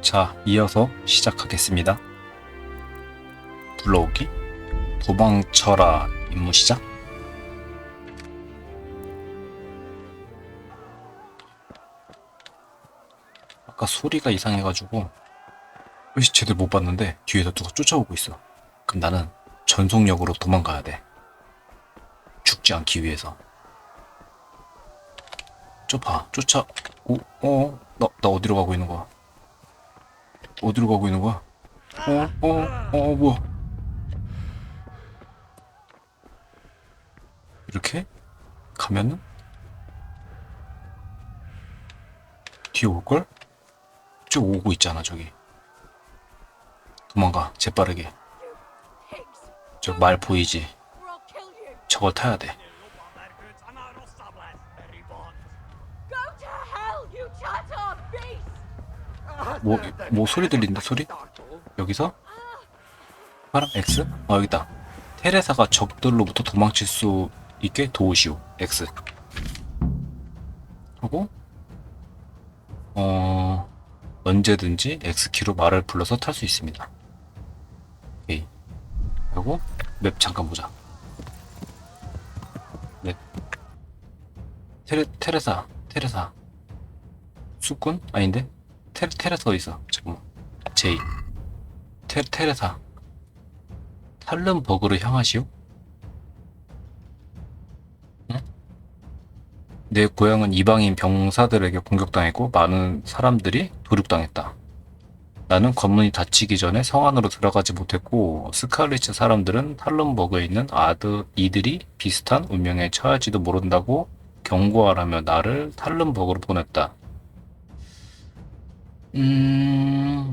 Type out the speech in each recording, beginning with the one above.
자, 이어서 시작하겠습니다. 불러오기? 도망쳐라 임무 시작? 아까 소리가 이상해가지고 의식 제대로 못 봤는데 뒤에서 누가 쫓아오고 있어. 그럼 나는 전속력으로 도망가야 돼. 죽지 않기 위해서. 나 어디로 가고 있는 거야? 어디로 가고 있는 거야? 뭐야? 이렇게 가면은 뒤에 올걸? 저 오고 있잖아, 저기. 도망가, 재빠르게. 저 말 보이지? 저걸 타야 돼. 뭐 소리 들린다, 소리? 여기서? 파랑 X? 여기다. 테레사가 적들로부터 도망칠 수 있게 도우시오. X. 하고, 언제든지 X키로 말을 불러서 탈 수 있습니다. 오케이. 하고, 맵 잠깐 보자. 맵. 테레사. 수꾼? 아닌데? 테레사 어디있어? 잠깐만. 제이. 테레사. 탈름버그로 향하시오? 응? 내 고향은 이방인 병사들에게 공격당했고 많은 사람들이 도륙당했다. 나는 관문이 닫히기 전에 성 안으로 들어가지 못했고 스칼리츠 사람들은 탈름버그에 있는 이들이 비슷한 운명에 처할지도 모른다고 경고하라며 나를 탈름버그로 보냈다.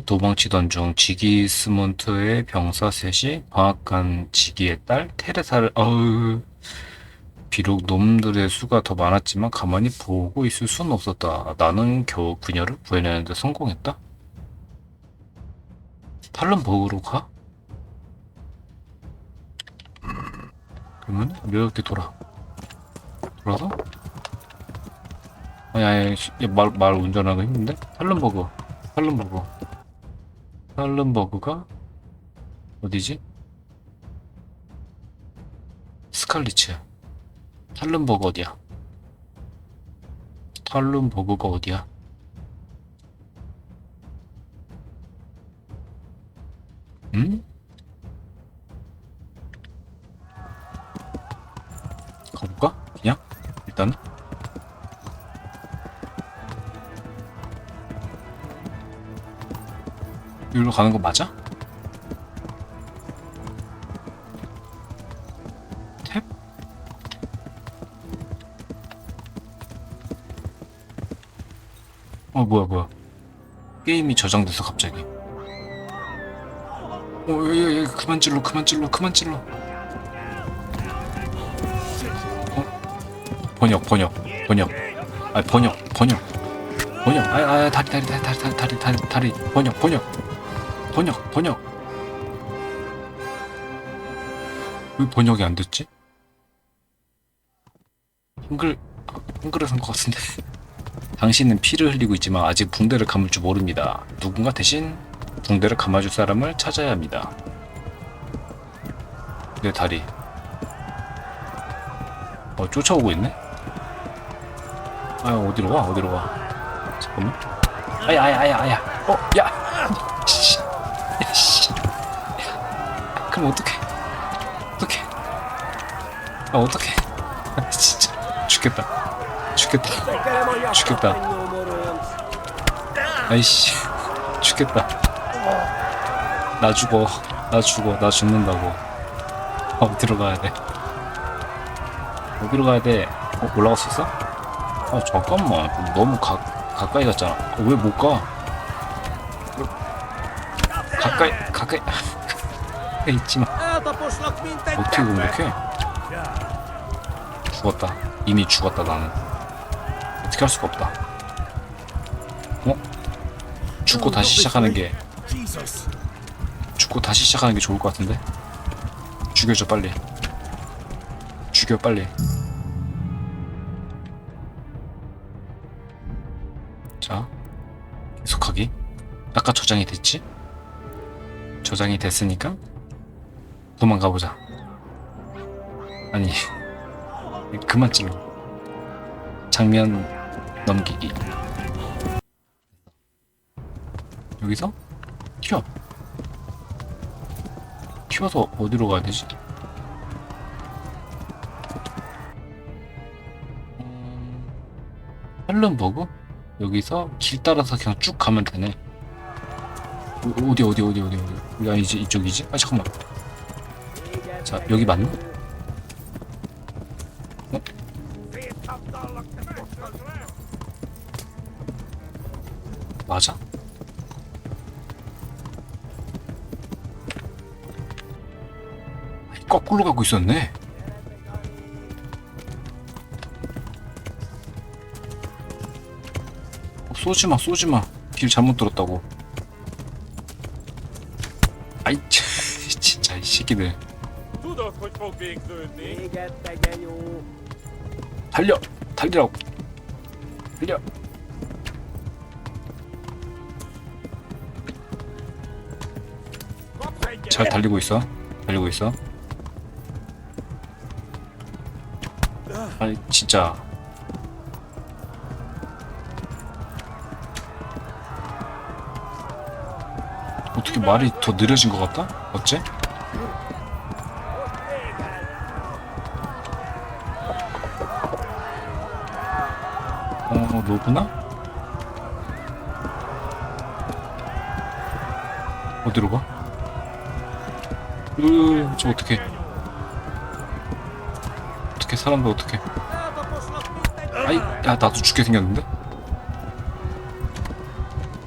도망치던 중 지기스문트의 병사 셋이 방앗간 지기의 딸 테레사를 비록 놈들의 수가 더 많았지만 가만히 보고 있을 수는 없었다. 나는 겨우 그녀를 구해내는데 성공했다. 탈름버그로 가? 그러면 이렇게 돌아서? 아니 말 운전하는 거 힘든데? 탈름버그가 어디지? 스칼리츠. 탈름버그 어디야? 탈름버그가 어디야? 응? 가볼까? 그냥? 일단은? 여기로 가는 거 맞아? 탭? 뭐야. 게임이 저장돼서 갑자기. 그만 찔러. 번역. 다리. 번역. 왜 번역이 안 됐지? 한글을 산 것 같은데. 당신은 피를 흘리고 있지만 아직 붕대를 감을 줄 모릅니다. 누군가 대신 붕대를 감아줄 사람을 찾아야 합니다. 내 다리. 쫓아오고 있네? 어디로 가? 잠깐만. 아야. 야! 씨. 그럼 어떡해. 진짜. 죽겠다. 아이씨. 죽겠다. 나 죽어. 나 죽는다고. 어디로 가야 돼? 올라갈 수 있어? 잠깐만. 너무 가까이 갔잖아. 왜 못 가? 가까이 있지마. 어떻게 공격해? 죽었다. 이미 죽었다, 나는. 어떻게 할 수가 없다. 죽고 다시 시작하는 게 좋을 것 같은데? 죽여줘, 빨리. 자, 계속하기. 아까 저장이 됐지? 저장이 됐으니까 도망가보자. 아니 그만 찍어. 장면 넘기기. 여기서 튀어서 어디로 가야 되지? 헬른버그? 여기서 길 따라서 그냥 쭉 가면 되네. 어디. 야, 이제 이쪽이지? 아, 잠깐만. 자, 여기 맞나? 어? 맞아? 거꾸로 가고 있었네. 쏘지마. 길 잘못 들었다고. 아이, 진짜, 이 새끼들. 달리라고. 달려. 잘 달리고 있어. 아니, 진짜. 어떻게 말이 더 느려진 것 같다? 어째? 로브나? 어디로 가? 저 어떡해. 사람들 어떡해. 아이, 야, 나도 죽게 생겼는데?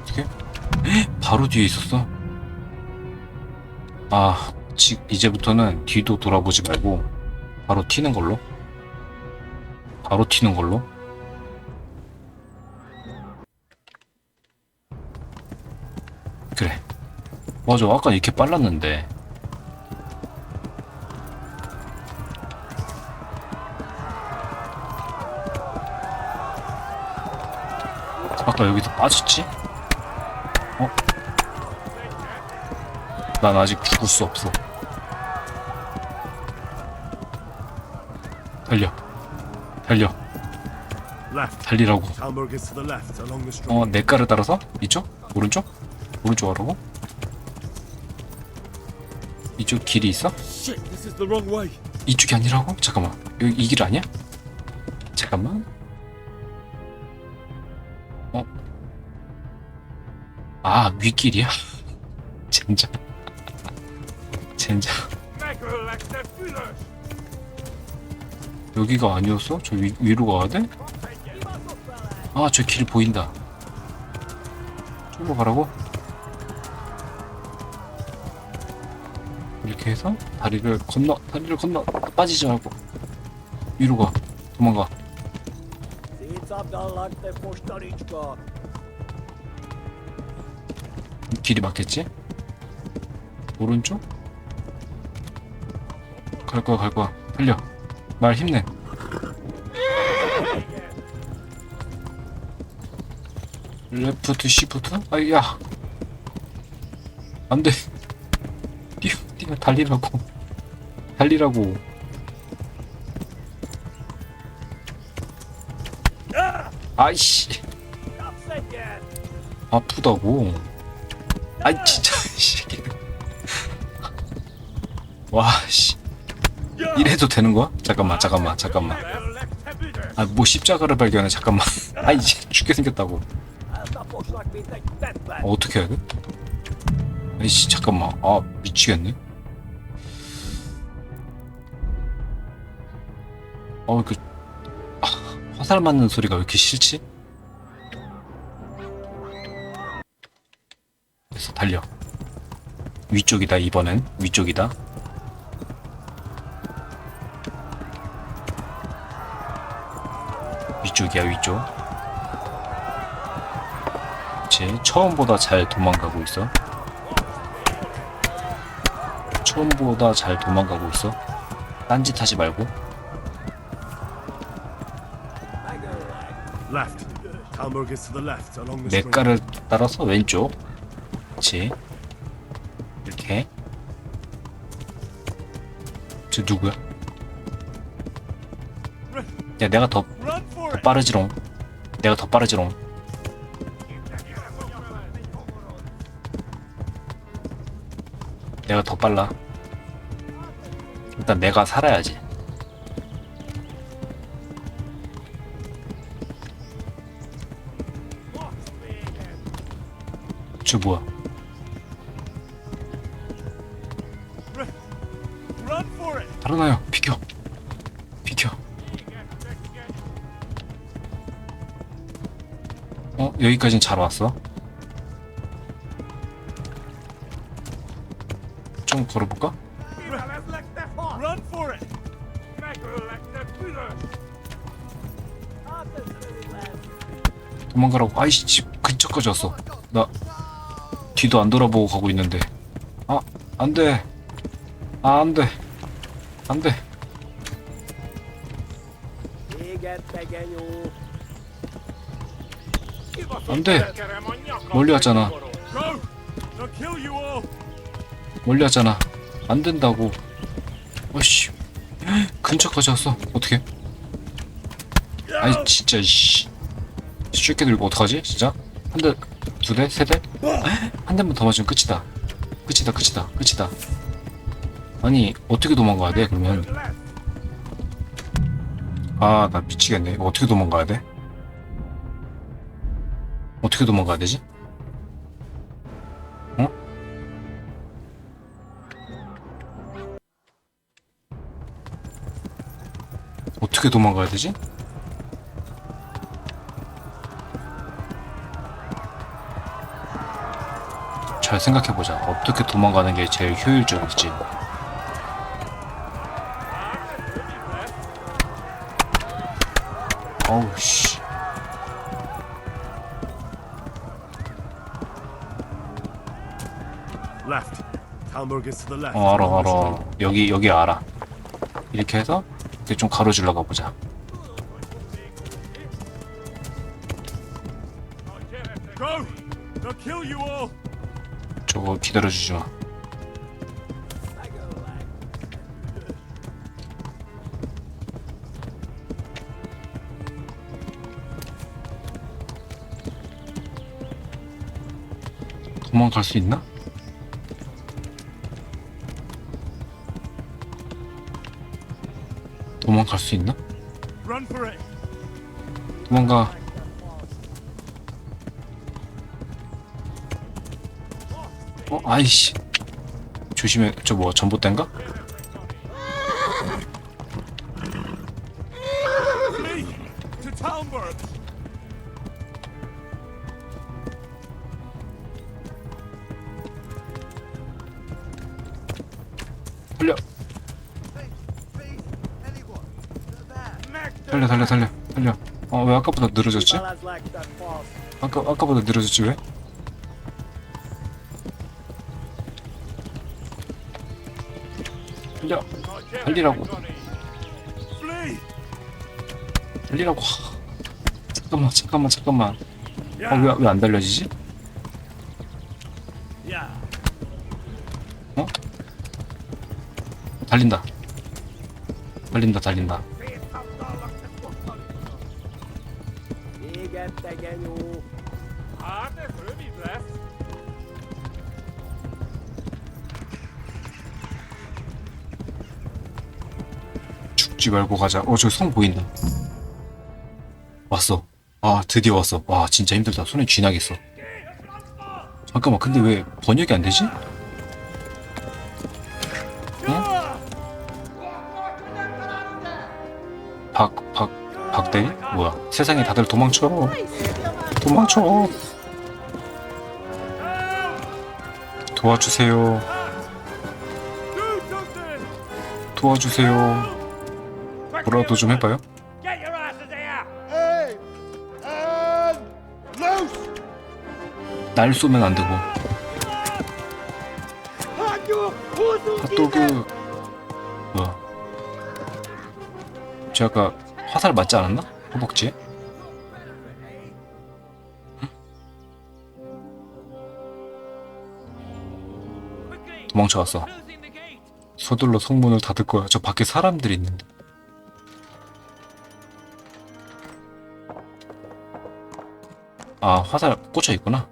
어떡해? 바로 뒤에 있었어. 아, 이제부터는 뒤도 돌아보지 말고 바로 튀는 걸로. 그래. 맞아, 아까 이렇게 빨랐는데. 아까 여기서 빠졌지? 난 아직 죽을 수 없어. 달리라고. 냇가를 따라서? 이쪽? 오른쪽 하라고? 이쪽 길이 있어? 이쪽이 아니라고? 잠깐만, 여기 이 길 아니야? 잠깐만. 아, 윗길이야? 젠장. 여기가 아니었어? 저 위로 가야 돼? 아, 저 길 보인다. 저기로 가라고? 이렇게 해서 다리를 건너. 빠지지 말고 위로 가. 도망가. 길이 맞겠지? 오른쪽? 갈 거야. 달려. 말 힘내. 레프트 시프트? 아야. 안 돼. 뛰어. 달리라고. 아이씨. 아프다고. 아이, 진짜, 씨. 와, 씨. 이래도 되는 거야? 잠깐만. 아, 뭐 십자가를 발견해. 잠깐만. 아, 이제 죽게 생겼다고. 어떻게 해야 돼? 아이씨, 잠깐만. 아, 미치겠네. 화살 맞는 소리가 왜 이렇게 싫지? 그래서 달려. 위쪽이다, 이번엔. 위쪽이다. 위쪽이야, 위쪽. 그치, 처음보다 잘 도망가고 있어. 딴짓 하지 말고. 냇가를 따라서 왼쪽. 그렇지. 이렇게. 저 누구야? 야, 내가 더 빠르지롱. 내가 더 빠르지롱. 내가 더 빨라. 일단 내가 살아야지. 저 뭐야? 달아나요. 비켜. 비켜. 여기까진 잘 왔어. 좀 걸어볼까? 도망가라고. 아이씨, 집 근처까지 왔어. 나 뒤도 안 돌아보고 가고 있는데. 아, 안 돼. 아, 안 돼. 안 돼. 안 돼. 멀리 왔잖아. 멀리 왔잖아. 안 된다고. 어씨. 근처까지 왔어. 어떡해? 아니, 진짜, 씨. 쉽게 들고 어떡하지? 진짜? 한 대, 두 대? 세 대? 한 대만 더 맞으면 끝이다. 끝이다, 끝이다, 끝이다. 아니, 어떻게 도망가야 돼, 그러면? 아, 나 미치겠네. 이거 어떻게 도망가야 돼? 어떻게 도망가야 되지? 어? 어떻게 도망가야 되지? 잘 생각해보자. 어떻게 도망가는 게 제일 효율적일지. 어우, 씨. 알아. 여기 알아. 이렇게 해서 이렇게 좀 가로질러 가보자. 저거 기다려주지 마. 도망갈 수 있나? 도망갈 수 있나? 도망가. 아이씨. 조심해. 저 뭐 전봇대인가? 달려. 왜 아까보다 느려졌지? 아까보다 느려졌지 왜? 달리라고. 잠깐만. 왜 안 달려지지? 달린다. 죽지 말고 가자. 저기 성 보인다. 왔어. 아, 드디어 왔어. 와, 진짜 힘들다. 손에 쥐나겠어. 잠깐만, 근데 왜 번역이 안 되지? 박대리? 뭐야? 세상에 다들 도망쳐. 도와주세요. 뭐라도 좀 해봐요. 날 쏘면 안 되고. 핫도그. 뭐야? 저 아까 화살 맞지 않았나? 허벅지에? 도망쳐왔어. 서둘러 성문을 닫을 거야. 저 밖에 사람들이 있는데. 아, 화살 꽂혀 있구나.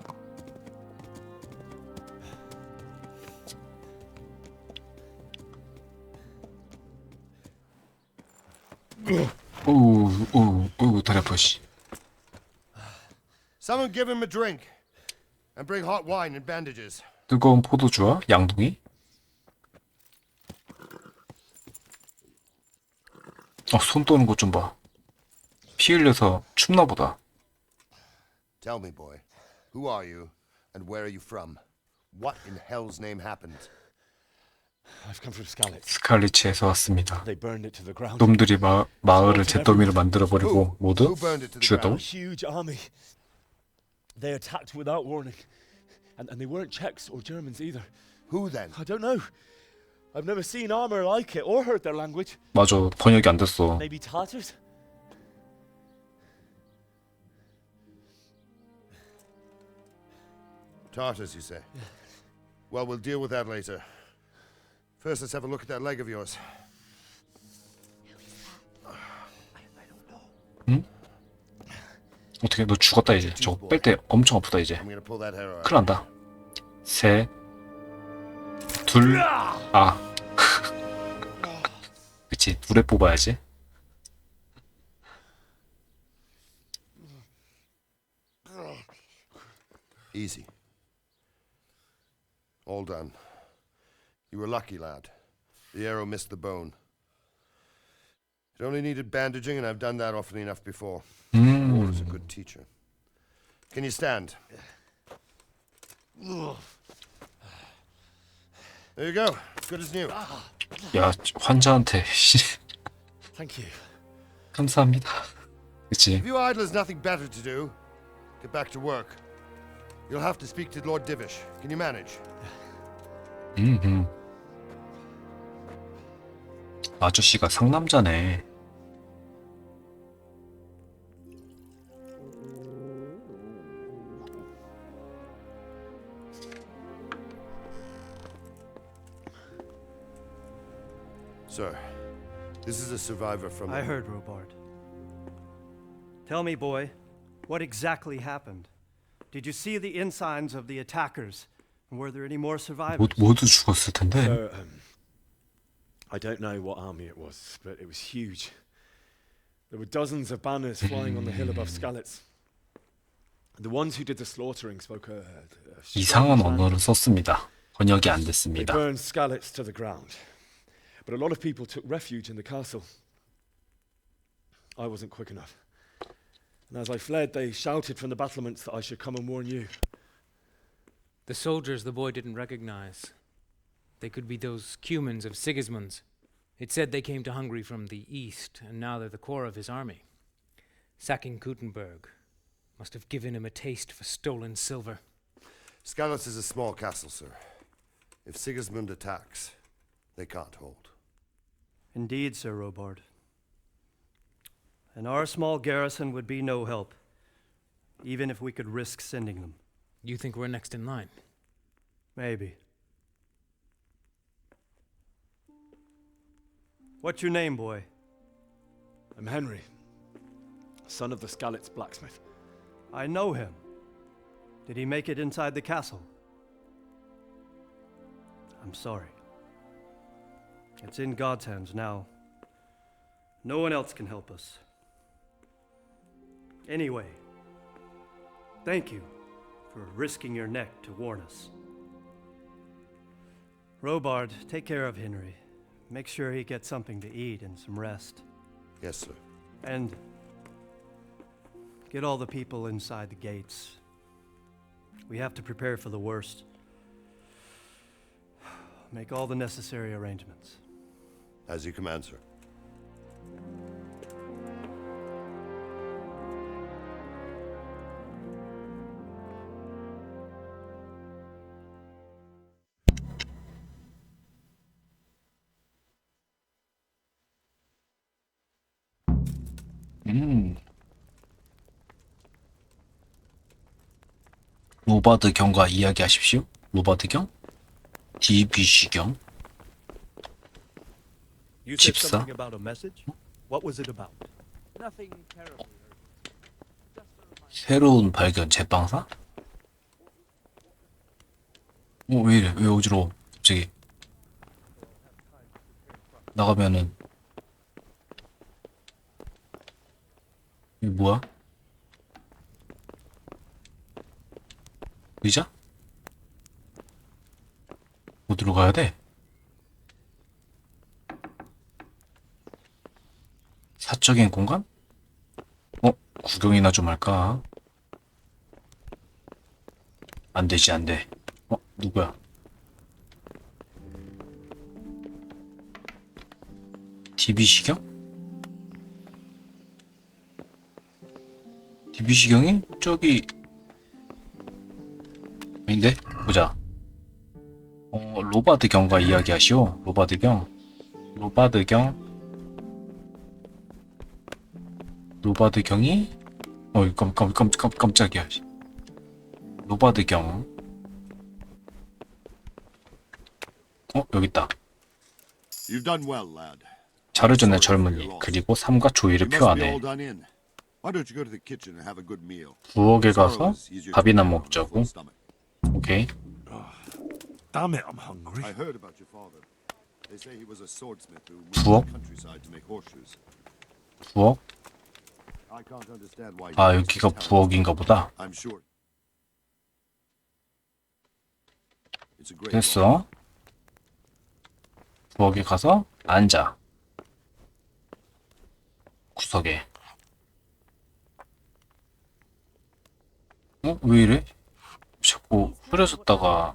다리 아파, 씨. Someone give him a drink and bring hot wine and bandages. 뜨거운 포도주와 양동이? 손 떠는 것 좀 봐. 피 흘려서 춥나 보다. Tell me, boy, who are you and where are you from? What in hell's name happened? I've come from Skalitz. 스칼리츠에서 왔습니다. They burned it to the ground. 놈들이 마을을 잿더미로 만들어버리고 모두 Who burned it to the 죽였다고? ground? A huge army. They attacked without warning. And they weren't Czechs or Germans either. Who then? I don't know. I've never seen armor like it or heard their language. 맞아, 번역이 안 됐어. Maybe Tatars? Tartars, you say? Well, we'll deal with that later. First, let's have a look at that leg of yours. 어떻게 너 죽었다 이제. 저거 뺄 때 엄청 아프다 이제. I'm gonna pull that hair out. 큰일 난다. 셋, 둘, 그치, 둘에 뽑아야지. Easy. All done. You were lucky, lad. The arrow missed the bone. It only needed bandaging, and I've done that often enough before. War is a good teacher. Can you stand? There you go. Good as new. 야, 환자한테 Thank you. 감사합니다. 그치. If you idlers nothing better to do, get back to work. You'll have to speak to Lord Divish. Can you manage? 아저씨가 상남자네. Sir, this is a survivor from... I heard, Robard. Tell me, boy, what exactly happened? Did you see the ensigns of the attackers? And were there any more survivors? 모두 죽었을 텐데. So, I don't know what army it was, but it was huge. There were dozens of banners flying on the hill above Skalitz. The ones who did the slaughtering spoke a 이상한 언어를 썼습니다. 번역이 안 They 됐습니다. burned Skalitz to the ground. But a lot of people took refuge in the castle. I wasn't quick enough. And as I fled, they shouted from the battlements that I should come and warn you. The soldiers the boy didn't recognize. They could be those Cumans of Sigismund's. It said they came to Hungary from the east, and now they're the core of his army. Sacking Gutenberg must have given him a taste for stolen silver. Skalitz is a small castle, sir. If Sigismund attacks, they can't hold. Indeed, Sir Robard. And our small garrison would be no help, even if we could risk sending them. You think we're next in line? Maybe. What's your name, boy? I'm Henry, son of the Skalitz blacksmith. I know him. Did he make it inside the castle? I'm sorry. It's in God's hands now. No one else can help us. Anyway, thank you for risking your neck to warn us. Robard, take care of Henry. Make sure he gets something to eat and some rest. Yes, sir. And get all the people inside the gates. We have to prepare for the worst. Make all the necessary arrangements. As you command, sir. 로바드 경과 이야기하십시오. 로바드 경? DB시경? You said 집사? something about a message? What was it about? Nothing terribly urgent. 새로운 발견 제빵사? 왜 이래? 왜 어지러워? 갑자기 나가면은 이거 뭐야? 의자? 어디로 가야 돼? 사적인 공간? 구경이나 좀 할까? 안 되지, 안 돼. 누구야? DB시경? DB시경이? 저기 아닌데? 보자. 로바드경과 이야기하시오. 로바드경이 깜짝이야. 로바드경. 여기 있다. You've done well, lad. 자르전의 젊은이 그리고 삶과 조의를 You must be 표하네. all done in. Why don't you go to the kitchen and have a good meal? 부엌에 가서 Sorrow is easier to 밥이나 bear on a 먹자고. full stomach. 오케이. Damn it, I'm hungry. I heard about your father. They say he was a swordsmith who moved 부엌? to the countryside to make horseshoes. 부엌? I can't understand why. 아, 여기가 부엌인가 보다. I'm sure. It's a great 됐어. 부엌에 가서 앉아. 구석에. 왜 이래? 자꾸 흐려졌다가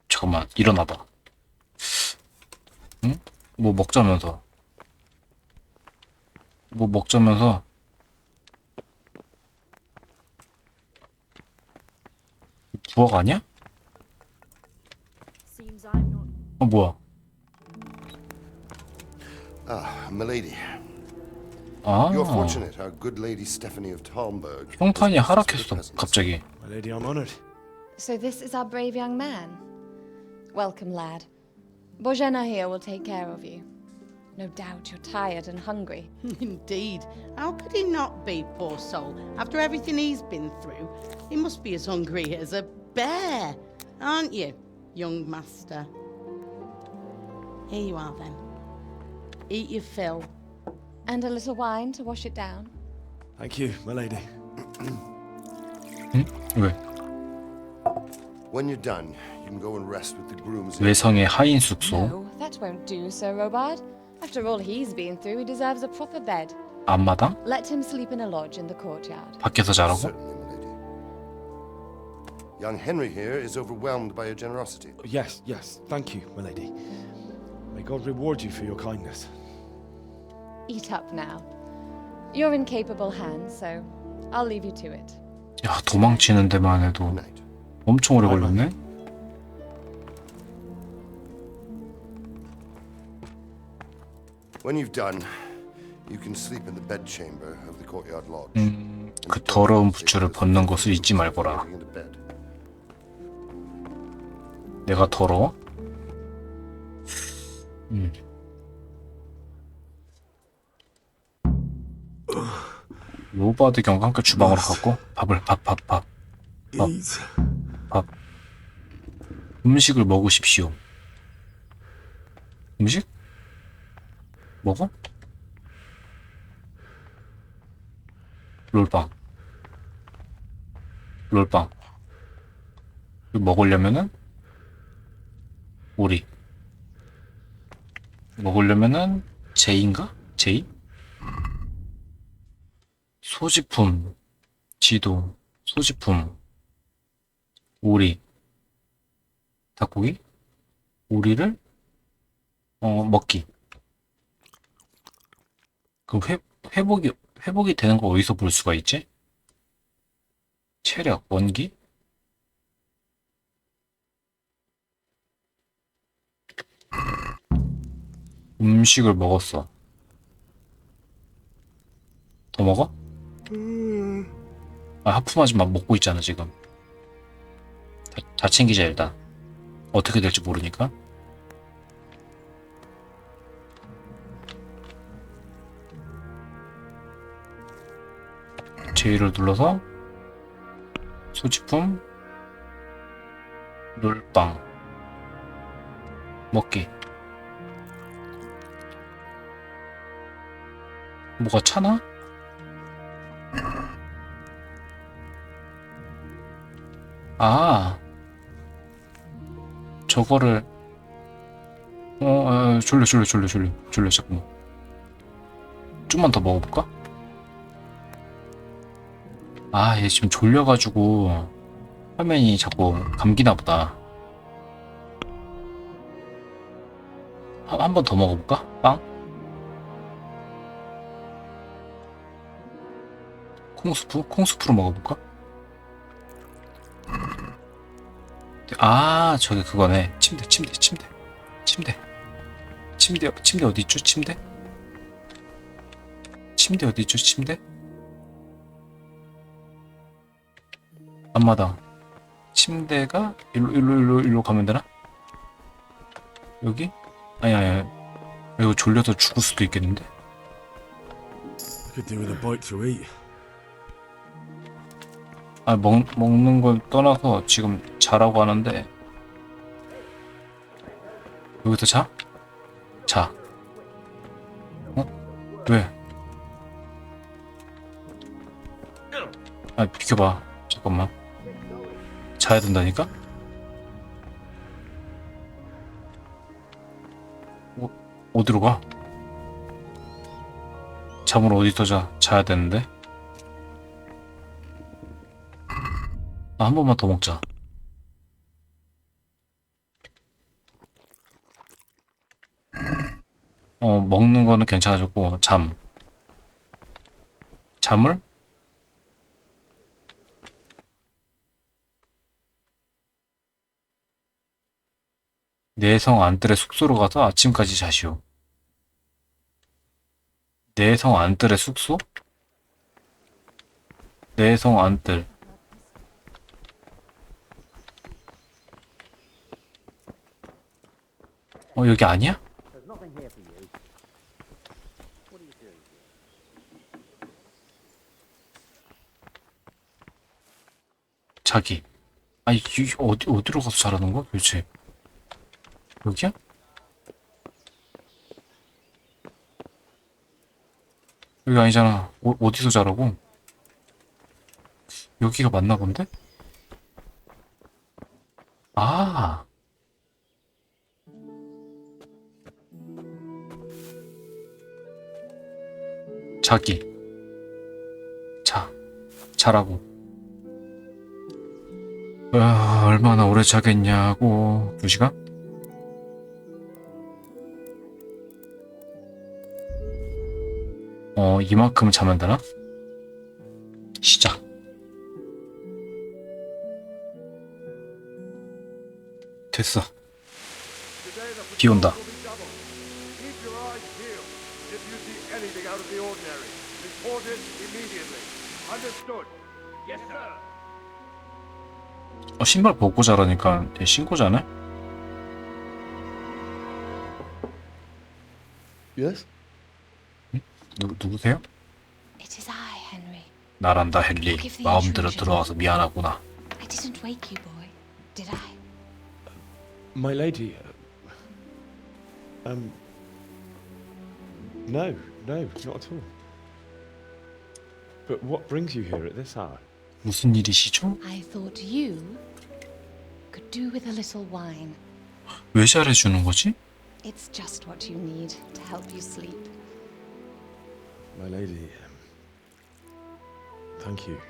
잠깐만 일어나봐. 응? 뭐 먹자면서 부엌 아니야? 뭐야? milady. 아, You're fortunate. Our good lady Stephanie of Talmberg. 평판이 has 하락했어 presents. 갑자기. My lady, I'm honored. So this is our brave young man. Welcome, lad. Bojena here will take care of you. No doubt you're tired and hungry. Indeed. How could he not be, poor soul? After everything he's been through, he must be as hungry as a bear, aren't you, young master? Here you are, then. Eat your fill. And a little wine to wash it down. Thank you, my lady. 응? 왜? When you're done, you can go and rest with the grooms. 외성의 하인 숙소. No, that won't do, Sir Robard. After all he's been through, he deserves a proper bed. 앞마당? Let him sleep in a lodge in the courtyard. 밖에서 자라고? Certainly, milady. Young Henry here is overwhelmed by your generosity. Yes, yes. Thank you, my lady. May God reward you for your kindness. Eat up now. You're in capable hands, so I'll leave you to it. 야, 도망치는 데만 해도 Good night. 엄청 오래 걸렸네. When you've done, you can sleep in the bedchamber of the courtyard lodge. 그 더러운 부츠를 벗는 것을 잊지 말거라. Getting into bed. 내가 더러워? 로바드 경과 함께 주방으로 갔고 밥. 음식을 먹으십시오. 음식? 먹어? 롤빵. 이거 먹으려면은 오리. 먹으려면은 제인가? 제이? 소지품, 지도, 소지품, 오리, 닭고기, 오리를 먹기. 그 회복이 되는 거 어디서 볼 수가 있지? 체력, 원기? 음식을 먹었어. 더 먹어? 하품하지 마. 먹고 있잖아 지금. 다 챙기자 일단. 어떻게 될지 모르니까. J를 눌러서 소지품 롤빵 먹기. 뭐가 차나? 아, 저거를 졸려 잠깐만. 좀만 더 먹어볼까? 아, 얘 지금 졸려가지고 화면이 자꾸 감기나 보다. 한 번 더 먹어볼까? 빵? 콩수프? 콩수프로 먹어볼까? 아, 저기 그거네. 침대 어디 있죠? 침대 어디 있죠? 침대? 앞마당. 침대가 일로 가면 되나? 여기? 아니. 이거 졸려서 죽을 수도 있겠는데? Could do with a bite to eat. 아, 먹는 걸 떠나서 지금 자라고 하는데 여기서 자? 자. 왜? 아, 비켜봐. 잠깐만. 자야 된다니까? 어디로 가? 잠을 어디서 자야 되는데? 아, 한 번만 더 먹자. 먹는 거는 괜찮아졌고, 잠을? 내성 안뜰의 숙소로 가서 아침까지 자시오. 내성 안뜰의 숙소? 내성 안뜰. 여기 아니야? 자기. 아니, 어디로 가서 자라는 거야, 도대체? 여기야? 여기 아니잖아. 어디서 자라고? 여기가 맞나 본데? 아. 자기. 자라고. 얼마나 오래 자겠냐고. 2시간? 이만큼 자면 되나? 시작. 됐어. 비 온다. Keep your eyes peeled. If you see anything out of the ordinary, report it immediately. Understood? Yes, sir. 신발 벗고 자라니까 신고 자네? Yes? 누구세요? It is I, Henry. 나란다, 헨리. 마음대로 들어와서 미안하구나. I didn't wake you, boy. Did I? My lady. No, not at all. But what brings you here at this hour? 무슨 일이시죠? I thought you could do with a little wine. 왜 잘해주는 거지? It's just what you need to help you sleep. My lady. Thank you.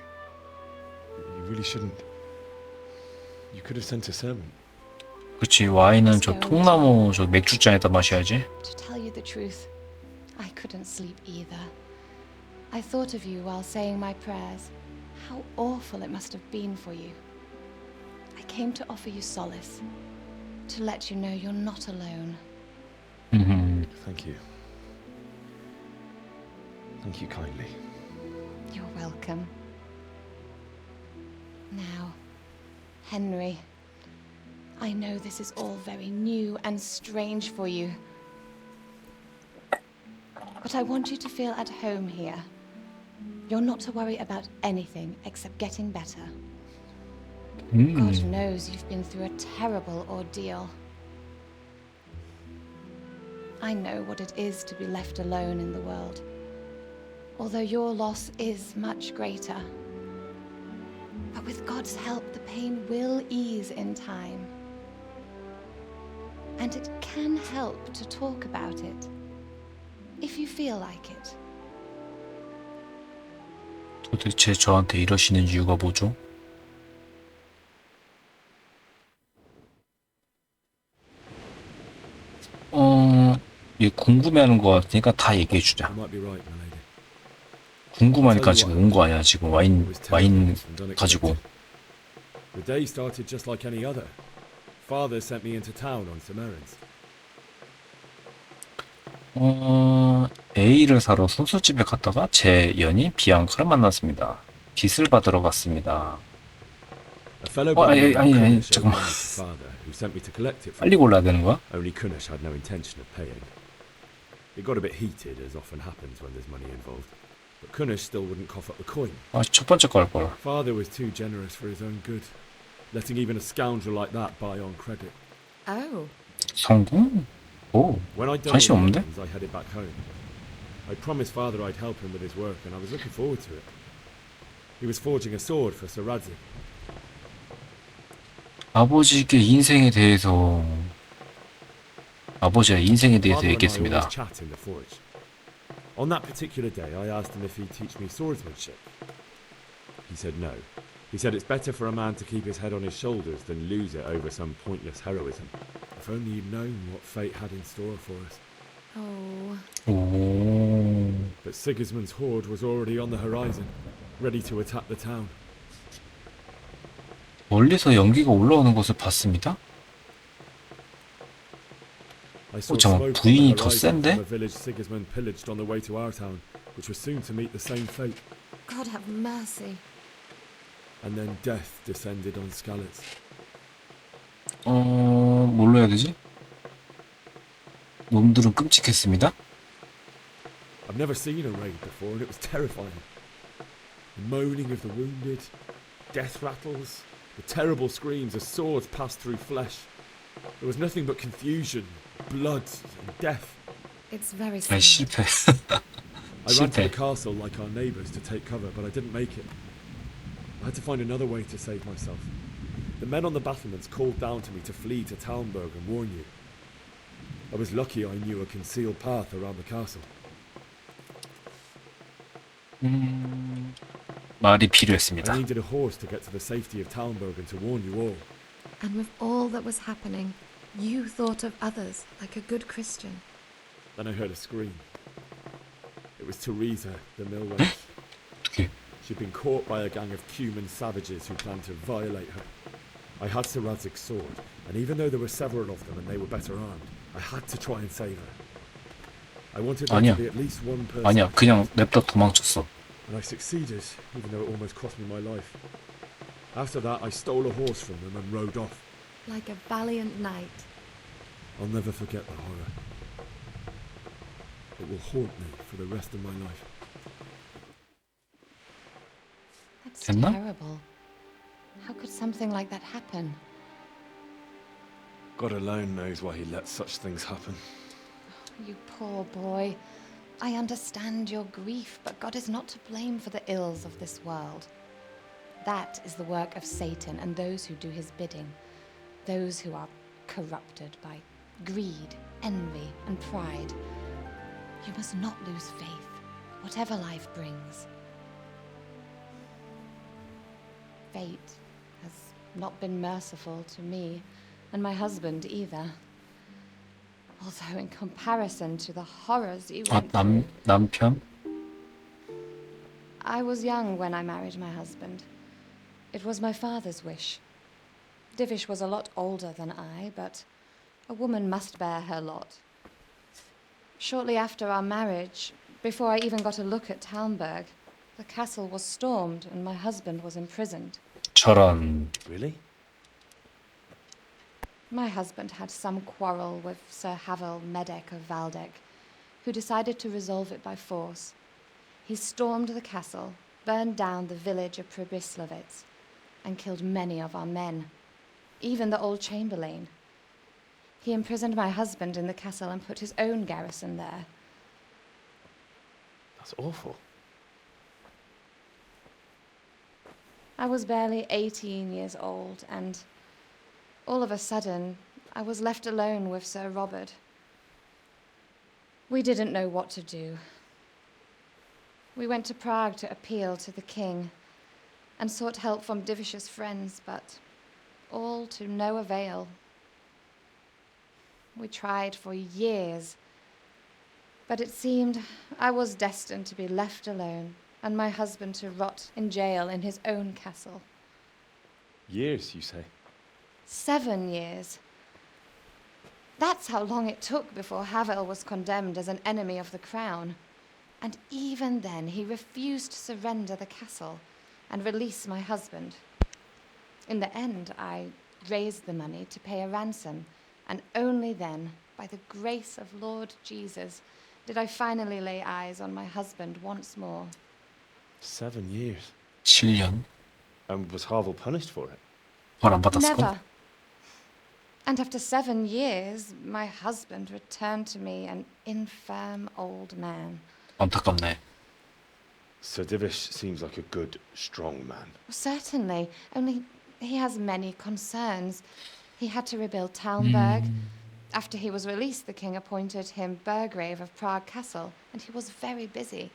You really shouldn't. You could have sent a servant. 그치, 와인은 저 통나무 저 맥주잔에다 마셔야지. To tell you the truth, I couldn't sleep either. I thought of you while saying my prayers. How awful it must have been for you. I came to offer you solace, to let you know you're not alone. Thank you. Thank you kindly. You're welcome. Now, Henry, I know this is all very new and strange for you. But I want you to feel at home here. You're not to worry about anything except getting better. God knows you've been through a terrible ordeal. I know what it is to be left alone in the world, although your loss is much greater. But with God's help, the pain will ease in time. And it can help to talk about it, if you feel like it. 도대체 저한테 이러시는 이유가 뭐죠? 얘 궁금해하는 것 같으니까 다 얘기해주자. You might be right, my lady. 궁금하니까 지금 온 거 아니야. 지금 와인 가지고. The day started just like any other. Father sent me into town on some errands. A를 사러 소수집에 갔다가 제 연인 비앙카를 만났습니다. 빚을 받으러 갔습니다. A fellow 아니, Countess showed 잠깐만. money to father, who sent me to collect it from 빨리 골라야 되는 거야? Only Kunnish had no intention of paying. It got a bit heated, as often happens when there's money involved. But Kunnish still wouldn't cough up the coin. 첫 번째 거 할 거라. Father was too generous for his own good, letting even a scoundrel like that buy on credit. Oh. 성공? 오, When I'd done 관심 all the 없는데? errands, I headed back home. I promised Father I'd help him with his work, and I was looking forward to it. He was forging a sword for Sir Radzik. 아버지의 인생에 대해서 Father and I always 얘기했습니다. chat in the forge. On that particular day, I asked him if he'd teach me swordsmanship. He said no. He said it's better for a man to keep his head on his shoulders than lose it over some pointless heroism. If only you'd known what fate had in store for us. Oh. 오, But Sigismund's horde was already on the horizon, ready to attack the town. 멀리서 연기가 올라오는 것을 봤습니다. I saw 잠깐만, smoke on 부인이 the 더 horizon 센데? from a village Sigismund pillaged on the way to our town, which was soon to meet the same fate. God have mercy. And then death descended on Skalitz. 뭘로 해야 되지? 놈들은 끔찍했습니다. I've never seen a raid before, and it was terrifying. The moaning of the wounded, death rattles, the terrible screams as swords passed through flesh. There was nothing but confusion, blood, and death. It's very 아이, sad. 실패. I ran to the 실패. castle like our neighbours to take cover, but I didn't make it. I had to find another way to save myself. The men on the battlements called down to me to flee to Talmberg and warn you. I was lucky I knew a concealed path around the castle. 말이 I 필요했습니다. needed a horse to get to the safety of Talmberg and to warn you all. And with all that was happening, you thought of others like a good Christian. Then I heard a scream. It was Teresa, the mill wench. 어떻게? She'd been caught by a gang of Cuman savages who planned to violate her. I had Sir Radzig's sword, and even though there were several of them and they were better armed, I had to try and save her. I wanted there 아니야. to be at least one person. 아니야, 그냥 냅다 도망쳤어. And I succeeded, even though it almost cost me my life. After that, I stole a horse from them and rode off. Like a valiant knight. I'll never forget the horror. It will haunt me for the rest of my life. That's 됐나? terrible. How could something like that happen? God alone knows why he lets such things happen. You poor boy. I understand your grief, but God is not to blame for the ills of this world. That is the work of Satan and those who do his bidding. Those who are corrupted by greed, envy, and pride. You must not lose faith, whatever life brings. Fate has not been merciful to me, and my husband either. Although in comparison to the horrors you went through, 남편? I was young when I married my husband. It was my father's wish. Divish was a lot older than I, but a woman must bear her lot. Shortly after our marriage, before I even got a look at Talmberg, the castle was stormed and my husband was imprisoned. 저런. Really? My husband had some quarrel with Sir Havel Medek of Valdek, who decided to resolve it by force. He stormed the castle, burned down the village of Pribyslavitz, and killed many of our men, even the old chamberlain. He imprisoned my husband in the castle and put his own garrison there. That's awful. I was barely 18 years old, and all of a sudden, I was left alone with Sir Robert. We didn't know what to do. We went to Prague to appeal to the king and sought help from Divish's friends, but all to no avail. We tried for years, but it seemed I was destined to be left alone and my husband to rot in jail in his own castle. Years, you say? 7 years. That's how long it took before Havel was condemned as an enemy of the crown. And even then, he refused to surrender the castle and release my husband. In the end, I raised the money to pay a ransom, and only then, by the grace of Lord Jesus, did I finally lay eyes on my husband once more. 7 years. 7년. And was Harville punished for it? 벌 안 받았을걸? Never. And after 7 years, my husband returned to me an infirm old man. 안타깝네. Sir Divish seems like a good, strong man. Certainly, only he has many concerns. He had to rebuild Talmberg. After he was released, the king appointed him Burgrave of Prague Castle, and he was very busy.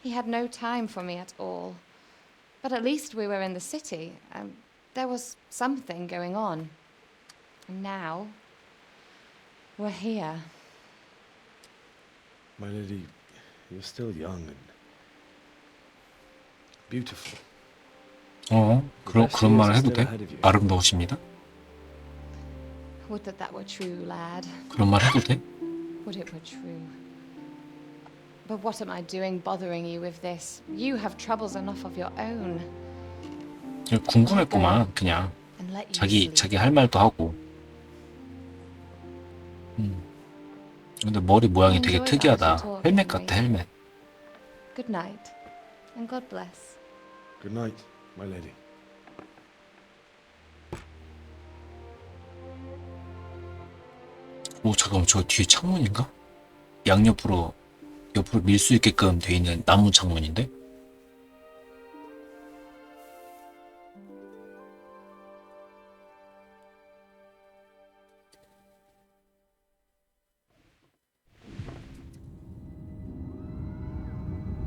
He had no time for me at all. But at least we were in the city, and there was something going on. And now, we're here. My lady, you're still young and beautiful. 그런 말 해도 돼? 아름다우십니다. Would that that were true, lad. 그런 말 해도 돼? Would it were true. But what am I doing bothering you with this? You have troubles enough of your own. 궁금했구만, 그냥. And let you 자기 할 말도 하고. 근데 머리 모양이 되게 특이하다. 헬멧 같아, 헬멧. Good night, and God bless. Good night, my lady. 오, 잠깐만, 저 뒤에 창문인가? 옆으로 밀 수 있게끔 돼 있는 나무 창문인데?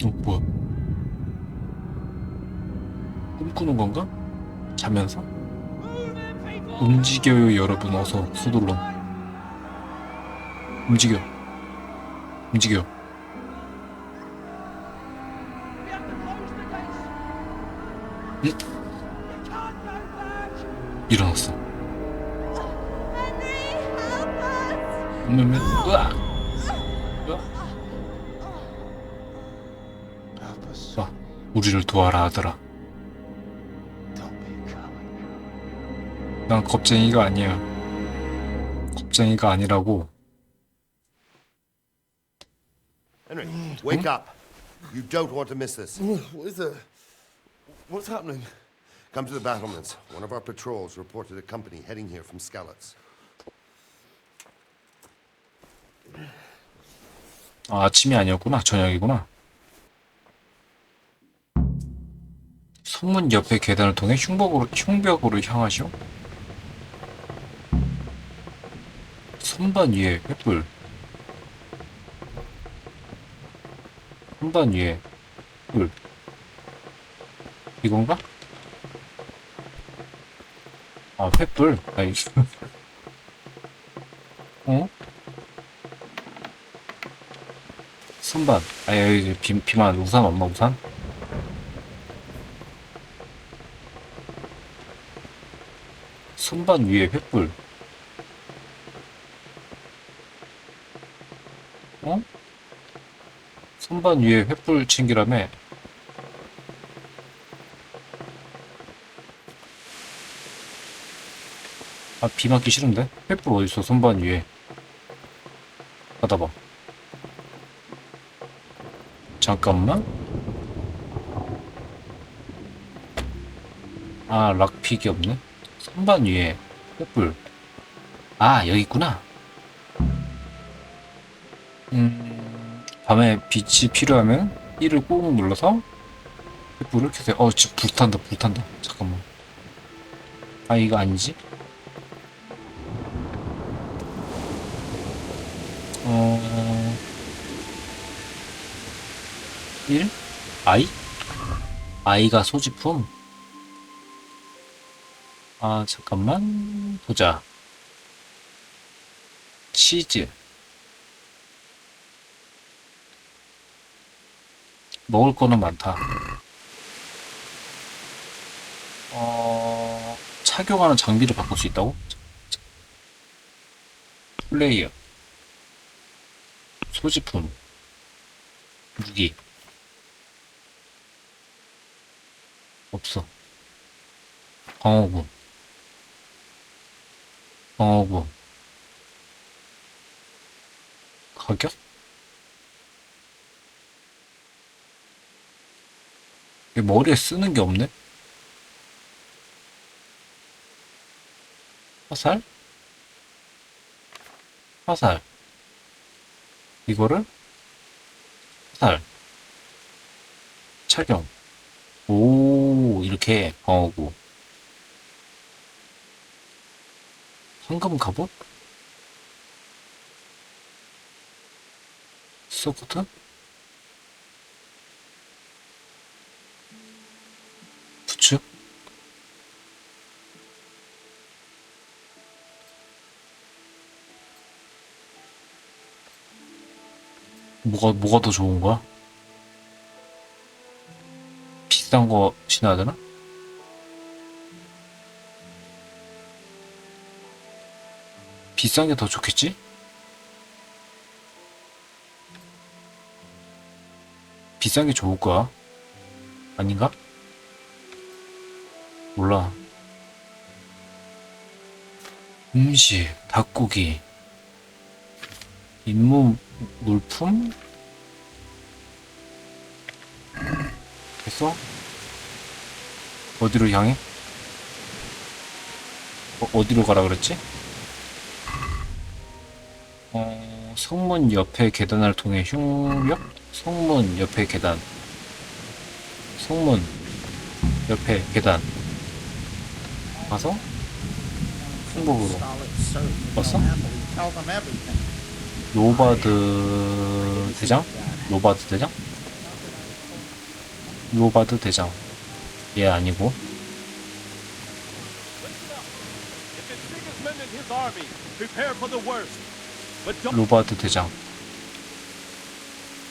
뭐야? 꿈꾸는 건가? 자면서? 움직여요, 여러분. 어서 서둘러. 움직여. 응? 일어났어. 으악! 와, 우리를 도와라 하더라. 난 겁쟁이가 아니야. 겁쟁이가 아니라고. Henry, wake up. You don't want to miss this. What is it? What's happening? Come to the battlements. One of our patrols reported a company heading here from Skalitz. 아침이 아니었구나. 저녁이구나. 성문 옆의 계단을 통해 흉벽으로 향하시오. 선반 위에 횃불. 선반 위에 횃불. 이건가? 아, 횃불. 아이. 선반. 아이, 비만. 우산 엄마 우산? 선반 위에 횃불. 선반 위에 횃불 챙기라며. 아, 비 맞기 싫은데? 횃불 어딨어? 선반 위에. 받아봐. 잠깐만. 아, 락픽이 없네. 선반 위에 횃불. 아, 여기 있구나. 밤에 빛이 필요하면 1을 꾹 눌러서 횃불을 켜세요. 지금 불탄다, 불탄다. 잠깐만. 아, 이거 아니지? 1? 아이? 아이가 소지품? 아, 잠깐만. 보자. 치즈. 먹을 거는 많다. 착용하는 장비를 바꿀 수 있다고? 플레이어. 소지품. 무기. 없어. 방어구. 방어구. 가격? 이게 머리에 쓰는 게 없네? 화살? 화살. 이거를? 화살. 착용. 오, 이렇게 방어구. 황금 갑옷? 소프트? 부츠? 뭐가 더 좋은 거야? 비싼 거 신어야 되나? 비싼 게 더 좋겠지? 비싼 게 좋을 거야. 아닌가? 몰라. 음식, 닭고기, 임무 물품? 됐어? 어디로 향해? 어디로 가라 그랬지? 성문 옆에 계단을 통해 흉역? 성문 옆에 계단. 성문 옆에 계단. 가서 승복으로 왔어? 로바드 대장? 로바드 대장? 로바드 대장. 얘 아니고. 로바드 대장.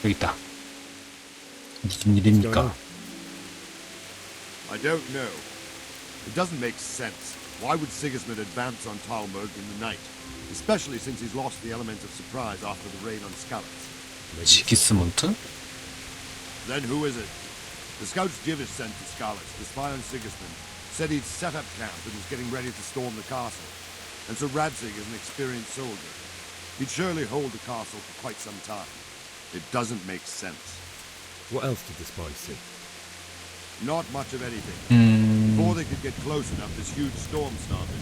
여기 있다. 무슨 일입니까? I don't know. It doesn't make sense. Why would Sigismund advance on Talmud in the night? Especially since he's lost the element of surprise after the raid on Skalitz. 시기스문트? Then who is it? The scouts Jivish sent to Skalitz to spy on Sigismund said he'd set up camp and was getting ready to storm the castle. And so Radzig is an experienced soldier. He'd surely hold the castle for quite some time. It doesn't make sense. What else did the spies see? Not much of anything. Before they could get close enough, this huge storm started.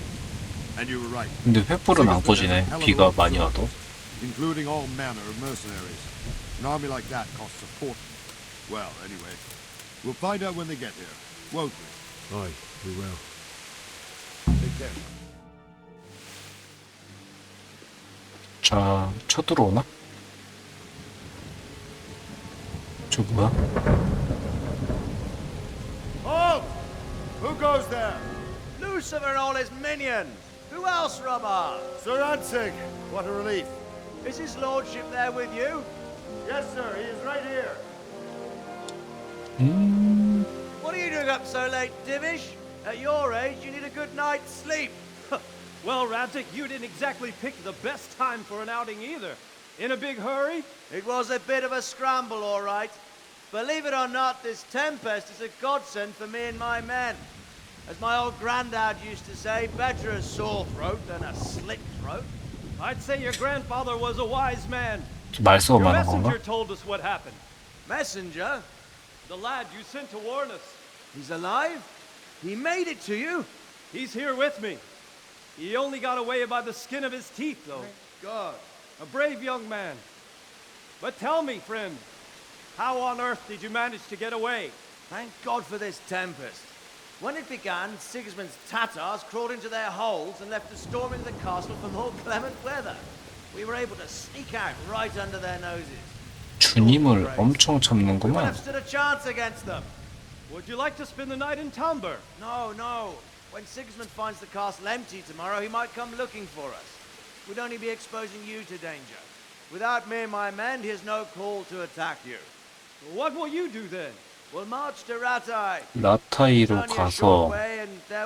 And you were right. 근데 횃불은 안 꺼지네. 비가 많이 와도. Including all manner of mercenaries. An army like that costs a fortune. Well, anyway, we'll find out when they get here, won't we? Aye, we will. Take care. 자, 쳐들어오나? 저 뭐야? Halt! Who goes there? Lucifer and all his minions. Who else, Rubber? Sir Ansig. What a relief. Is his lordship there with you? Yes, sir. He is right here. What are you doing up so late, Divish? At your age, you need a good night's sleep. Well, Radzik, you didn't exactly pick the best time for an outing either. In a big hurry? It was a bit of a scramble, all right. Believe it or not, this tempest is a godsend for me and my men. As my old granddad used to say, better a sore throat than a slit throat. I'd say your grandfather was a wise man. 말싸움 Your 하는 건가? messenger told us what happened. Messenger? The lad you sent to warn us. He's alive? He made it to you? He's here with me. He only got away by the skin of his teeth, though. God. A brave young man. But tell me, friend, how on earth did you manage to get away? Thank God for this tempest. When it began, Sigismund's Tatars crawled into their holes and left us storming the castle for more clement weather. We were able to sneak out right under their noses. 주님을 엄청 We wouldn't 참는구만. have stood a chance against them. Would you like to spend the night in Talmberg? No, no. When Sigismund finds the castle empty tomorrow, he might come looking for us. We'd only be exposing you to danger. Without me and my men, he has no call to attack you. What will you do then? We'll march to Ratai. 라타이로 가서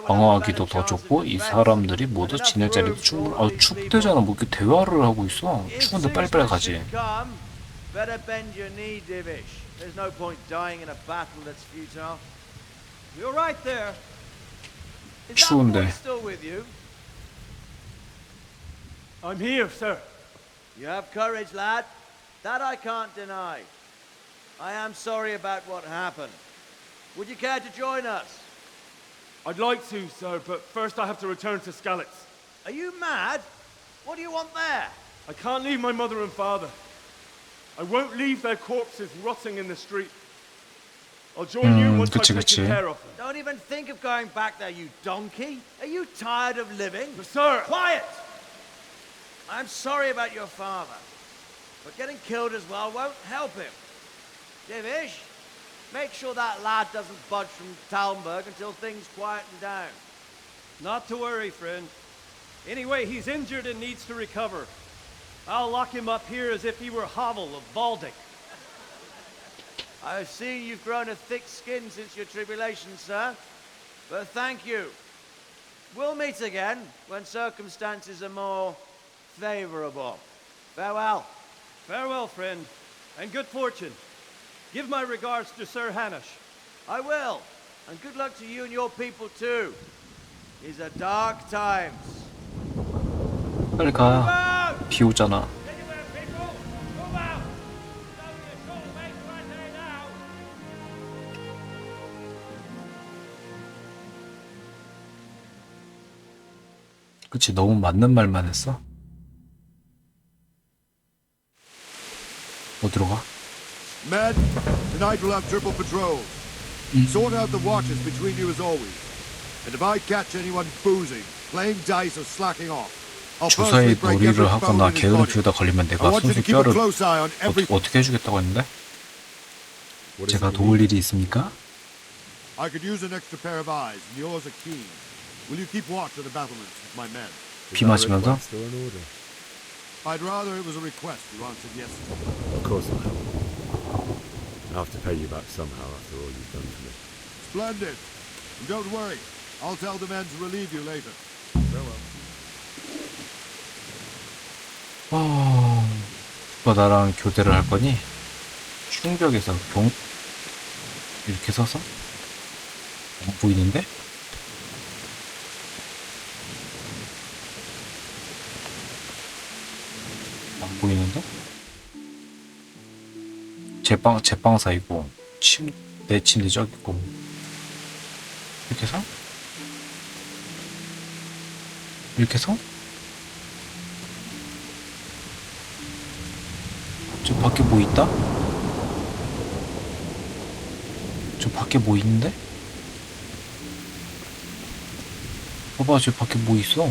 방어하기도 더 좋고 이 사람들이 모두 지낼 자리도 충분. 춥대잖아. 뭐 이렇게 대화를 하고 있어. 추운데 빨리빨리 가지. Better bend your knee, Divish. There's no point dying in a battle that's futile. You're right there. Is that 추운데. boy still with you? I'm here, sir. You have courage, lad. That I can't deny. I am sorry about what happened. Would you care to join us? I'd like to, sir, but first I have to return to Skalitz. Are you mad? What do you want there? I can't leave my mother and father. I won't leave their corpses rotting in the street. I'll join you once I've taken care of them. Don't even think of going back there, you donkey. Are you tired of living? But sir! Quiet! I'm sorry about your father, but getting killed as well won't help him. Divish, make sure that lad doesn't budge from Talmberg until things quieten down. Not to worry, friend. Anyway, he's injured and needs to recover. I'll lock him up here as if he were Havel of Baldic. I've seen you've grown a thick skin since your tribulation, sir. But thank you. We'll meet again when circumstances are more favorable. Farewell. Farewell, friend, and good fortune. Give my regards to Sir Hanush. I will. And good luck to you and your people too. These are dark times. 빨리 가. 비 오잖아. 그치, 너무 맞는 말만 했어. 어디로 가? Men, tonight we'll have triple patrols. Sort out the watches between you as always. And if I catch anyone boozing, playing dice or slacking off, 주사위 놀이를 하거나 게으름 피우다 걸리면 내가 손수 뼈를 어떻게 해주겠다고 했는데? 제가 도울 일이 있습니까? I could use an extra pair of eyes, and yours are keen. Will you keep watch of the battlements with my men? 비 맞으면서? I'd rather it was a request you answered yes to. Of course I will. I'll have to pay you back somehow after all you've done for me. Splendid. And don't worry, I'll tell the men to relieve you later. Farewell. 너 나랑 교대를 할 거니? 충격에서 이렇게 서서? 안 보이는데? 안 보이는데? 제빵 사이고 내 침대 저기 있고 이렇게 서? 이렇게 서? 저 밖에 뭐 있다? 저 밖에 뭐 있는데? 봐봐, 저 밖에 뭐 있어?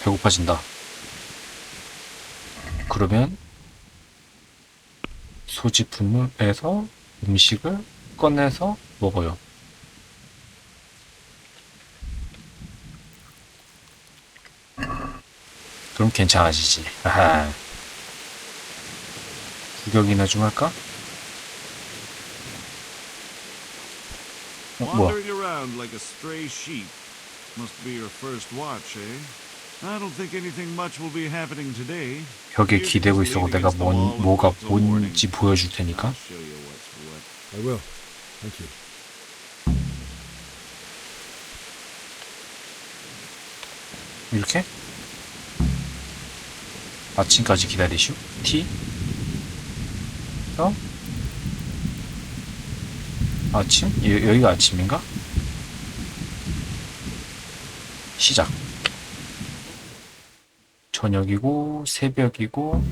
배고파진다. 그러면 소지품에서 음식을 꺼내서 먹어요. 그럼 괜찮아지지. 아하. 구경이나 좀 할까? 뭐야? Wandering around like a stray sheep. Must be your first watch, eh? I don't think anything much will be happening today. 벽에 기대고 있어. 내가 뭐가 뭔지 보여줄 테니까. I will. Thank you. 이렇게? 아침까지 기다리슈? 티? 아침? 여기가 아침인가? 시작. 저녁이고 새벽이고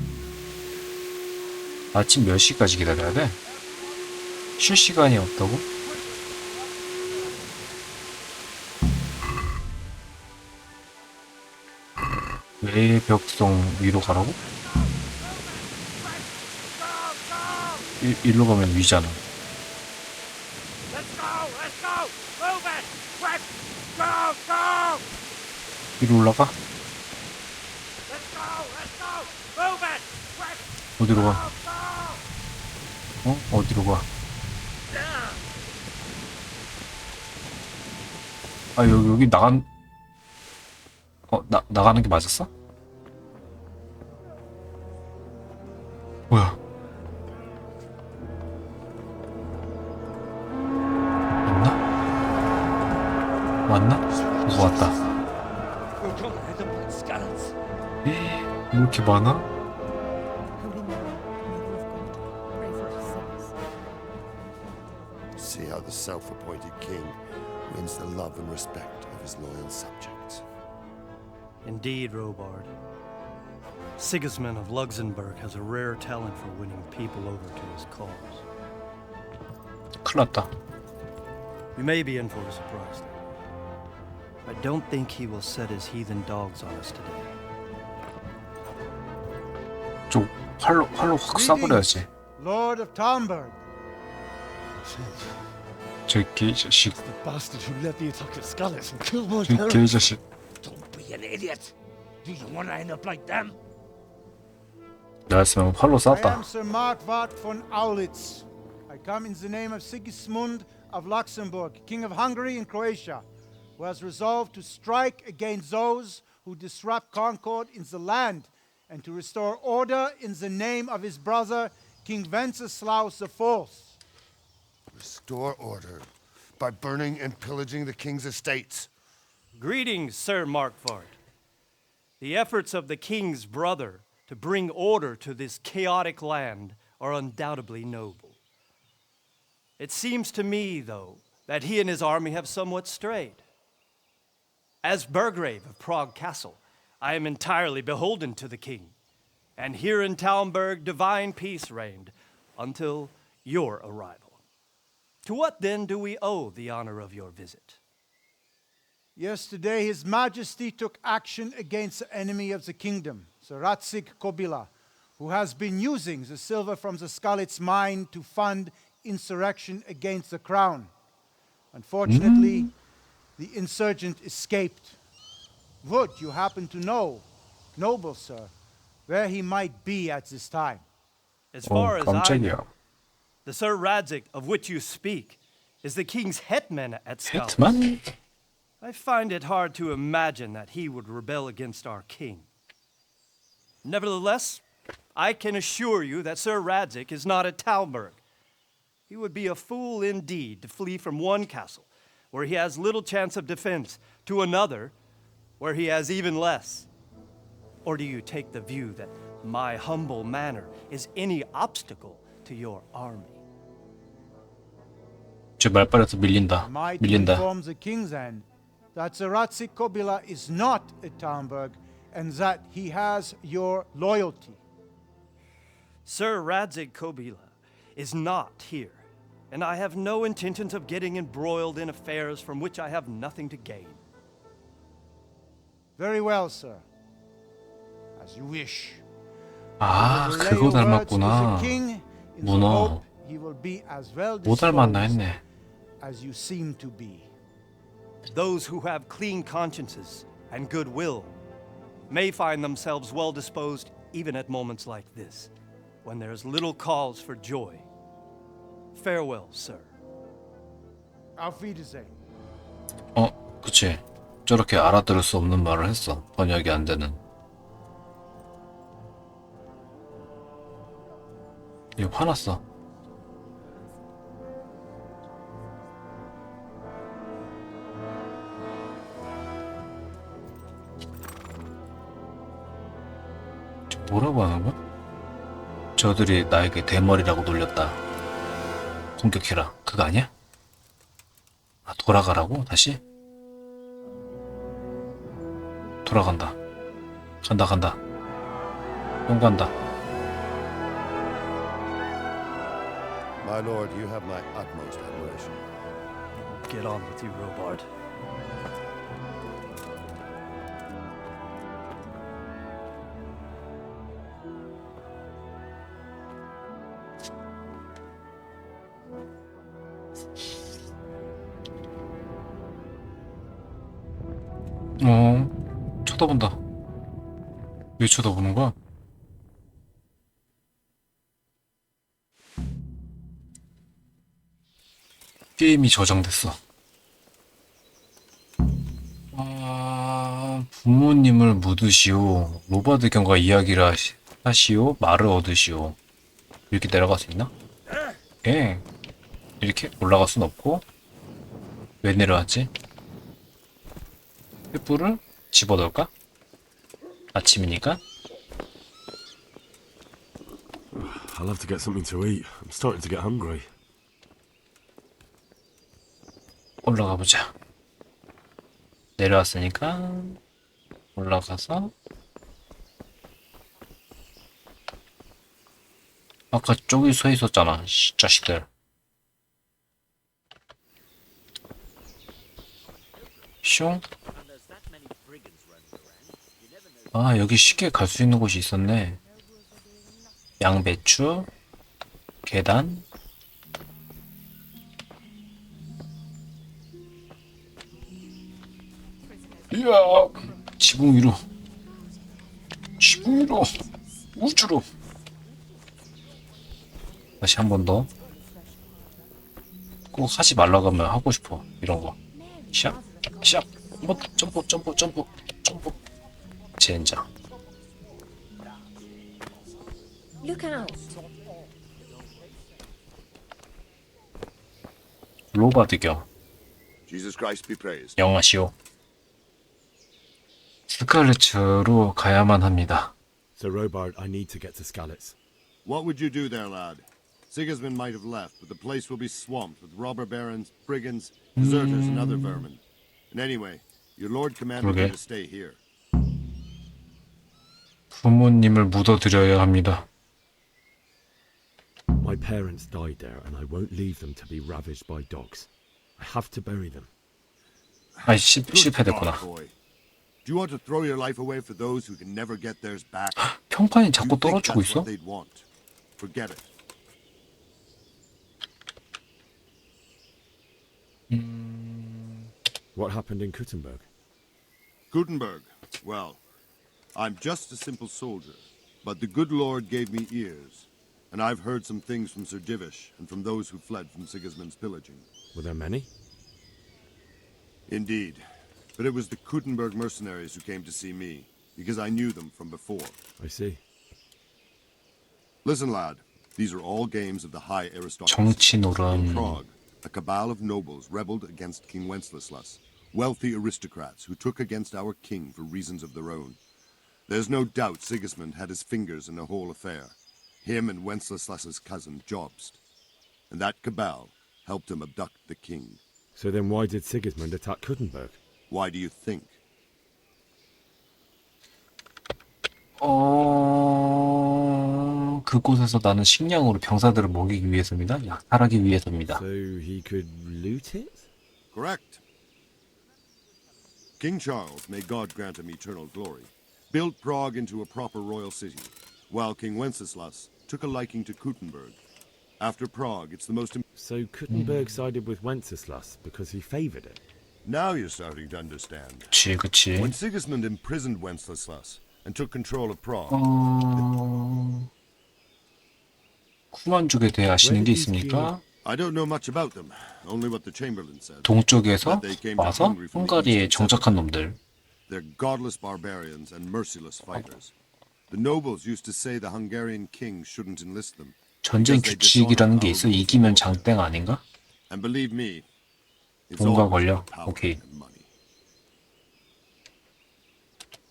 아침 몇 시까지 기다려야 돼? 쉴 시간이 없다고? 외벽성 위로 가라고? 일로 가면 위잖아. 위로 올라가? 어디로 가? 어디로 가? 아, 여기 나가는 게 맞았어? 뭐야? 맞나? 이거 왔다. 왜 이렇게 많아? See how the self-appointed king wins the love and respect of his loyal subjects. Indeed, Robard. Sigismund of Luxembourg has a rare talent for winning people over to his cause. 큰일 났다. You may be in for a surprise, though. I don't think he will set his heathen dogs on us today. 좀 활로 확 쏴버려야지. Lord of Talmberg. 저 개자식. The bastard who led the attack at Skalitz and killed my 저 parents. 개자식. Don't be an idiot. Do you want to end up like them? 나였으면 활로 I 쐈다. am Sir Markwart von Aulitz. I come in the name of Sigismund of Luxembourg, King of Hungary and Croatia, who has resolved to strike against those who disrupt concord in the land and to restore order in the name of his brother, King Wenceslaus IV. Restore order by burning and pillaging the king's estates. Greetings, Sir Markwart. The efforts of the king's brother to bring order to this chaotic land are undoubtedly noble. It seems to me, though, that he and his army have somewhat strayed. As Burgrave of Prague Castle, I am entirely beholden to the king, and here in Talmberg divine peace reigned until your arrival. To what then do we owe the honor of your visit? Yesterday, His Majesty took action against the enemy of the kingdom, Sir Ratsig Kobila, who has been using the silver from the Skalitz mine to fund insurrection against the crown. Unfortunately, the insurgent escaped. Would you happen to know, noble sir, where he might be at this time? As far as I 깜짝이야. know, the Sir Radzik of which you speak is the king's hetman at Skalitz. hetman? I find it hard to imagine that he would rebel against our king. Nevertheless, I can assure you that Sir Radzik is not at Talmberg. He would be a fool indeed to flee from one castle, where he has little chance of defense, to another, where he has even less. Or do you take the view that my humble manner is any obstacle to your army? 제 말빨에서 밀린다. Might 밀린다. inform the king's end that Sir Ratsig Kobila is not at Talmberg and that he has your loyalty. Sir Radzik Kobila is not here, and I have no intentions of getting embroiled in affairs from which I have nothing to gain. Very well, sir. As you wish. 아, Relay 그거 your words to 닮았구나. the king in the 문어. hope he will be as well 뭐 닮았나 disposed 했네. as you seem to be. Those who have clean consciences and goodwill may find themselves well disposed even at moments like this, when there is little cause for joy. Farewell, sir. Auf Wiedersehen. 그치. 저렇게 알아들을 수 없는 말을 했어. 번역이 안 되는. 얘 화났어. 뭐라고 하는 거야? 저들이 나에게 대머리라고 놀렸다. 공격해라. 그거 아니야? 아, 돌아가라고? 다시? 돌아간다. 간다. 똥 간다. My lord, you have my utmost admiration. Get on with you, Robard. 쳐다본다. 왜 쳐다보는 거야? 게임이 저장됐어. 부모님을 묻으시오. 로바드 경과 이야기를 하시오. 말을 얻으시오. 이렇게 내려갈 수 있나? 예. 이렇게 올라갈 순 없고. 왜 내려왔지? 횃불을 집어넣을까? 아침이니까. I'll have to get something to eat. I'm starting to get hungry. 올라가 보자. 내려왔으니까 올라가서 아까 저기 서 있었잖아. 이 자식들. 슝. 아, 여기 쉽게 갈 수 있는 곳이 있었네. 양배추, 계단. 이야, 지붕 위로, 우주로. 다시 한 번 더. 꼭 하지 말라고 하면 하고 싶어. 이런 거. 샵. 한번 점프. 젠장. Look out. 로바드경. Jesus Christ be praised. 영하시오. 스칼렛츠로 가야만 합니다. So, Robard, I need to get to Skalitz. What would you do there, lad? Sigismund might have left, but the place will be swamped with robber barons, brigands, deserters, and other vermin. And anyway, your lord commanded you to stay here. 부모님을 묻어드려야 합니다. My parents died there, and I won't leave them to be ravaged by dogs. I have to bury them. 아이, 실패됐구나. Do you want to throw your life away for those who can never get theirs back? 평판이 자꾸 떨어지고 있어? They'd want. Forget it. What happened in Kuttenberg? Gutenberg. Well, I'm just a simple soldier, but the good Lord gave me ears, and I've heard some things from Sir Divish and from those who fled from Sigismund's pillaging. Were there many? Indeed. But it was the Kuttenberg mercenaries who came to see me, because I knew them from before. I see. Listen, lad. These are all games of the high aristocracy. 정치 In 노름. Prague, a cabal of nobles rebelled against King Wenceslas, wealthy aristocrats who took against our king for reasons of their own. There's no doubt Sigismund had his fingers in the whole affair. Him and Wenceslas's cousin, Jobst. And that cabal helped him abduct the king. So then why did Sigismund attack Kuttenberg? Why do you think? 그곳에서 나는 식량으로 병사들을 먹이기 위해서입니다. 약탈하기 위해서입니다. So he could loot it? Correct. King Charles, may God grant him eternal glory, built Prague into a proper royal city, while King Wenceslas took a liking to Kuttenberg. After Prague, it's the most... So Kuttenberg sided with Wenceslas because he favoured it? Now you're starting to understand. 그치. When Sigismund imprisoned Wenceslas and took control of Prague... 쿠만족에 대해 아시는 게 있습니까? I don't know much about them, only what the Chamberlain said. 동쪽에서 와서 헝가리에 정착한 놈들. They're godless barbarians and merciless fighters. The nobles used to say the Hungarian king shouldn't enlist them. 전쟁 규칙이라는 게 있어. 이기면 장땡 아닌가? And believe me, it's 돈과 all 권력. power 오케이. and money.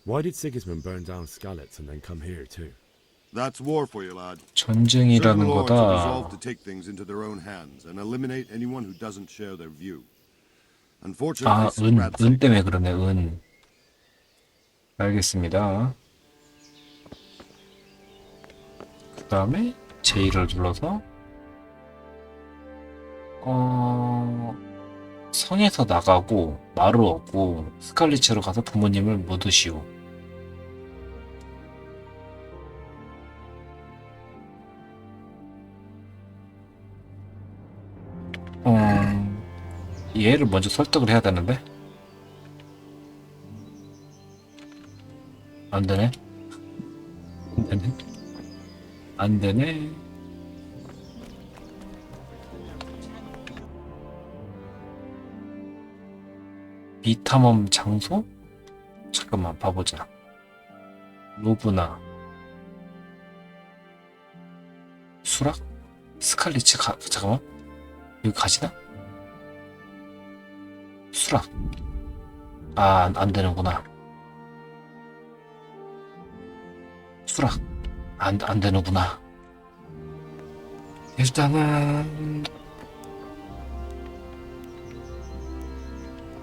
Why did Sigismund burn down Skalitz and then come here too? That's war for you, lad. 전쟁이라는 Certain lords have 거다. resolved to take things into their own hands and eliminate anyone who doesn't share their view. Unfortunately, 아, Sir 은 Radzig 때문에 그러네, 은. 알겠습니다. 그 다음에 J를 눌러서 성에서 나가고 말을 얻고 스칼리츠로 가서 부모님을 묻으시오. 얘를 먼저 설득을 해야 되는데 안 되네. 안 되네. 안 되네. 비탐험 장소? 잠깐만 봐보자. 로브나 수락? 스칼리츠 잠깐만 여기 가시나? 수락 안 되는구나. 수락 안 되는구나. 일단은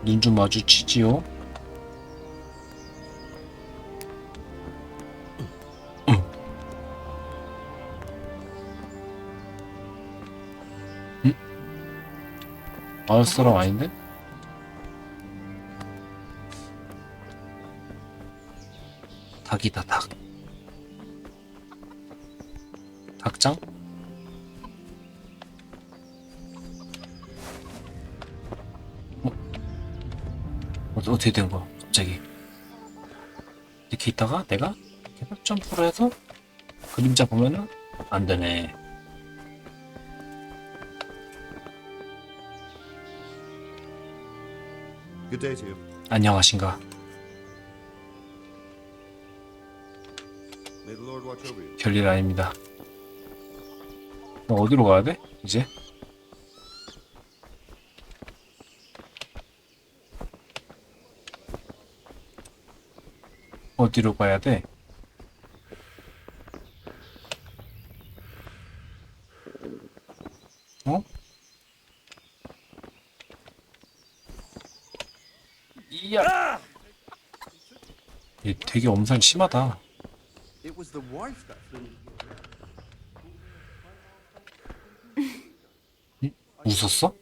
눈 좀 마주치지요. 응? 마을 사람 아닌데? 닭이다, 닭. 닭장? 어떻게 된 거야, 갑자기? 이렇게 있다가 내가 계속 점프를 해서 그림자 보면은 안 되네. Good day to you. 안녕하신가? May the Lord watch over you. 별일 아닙니다. 어디로 가야 돼? 이제? 어디로 가야 돼? 어? 이야! 얘 되게 엄살 심하다. It was the wife that flew. 웃었어?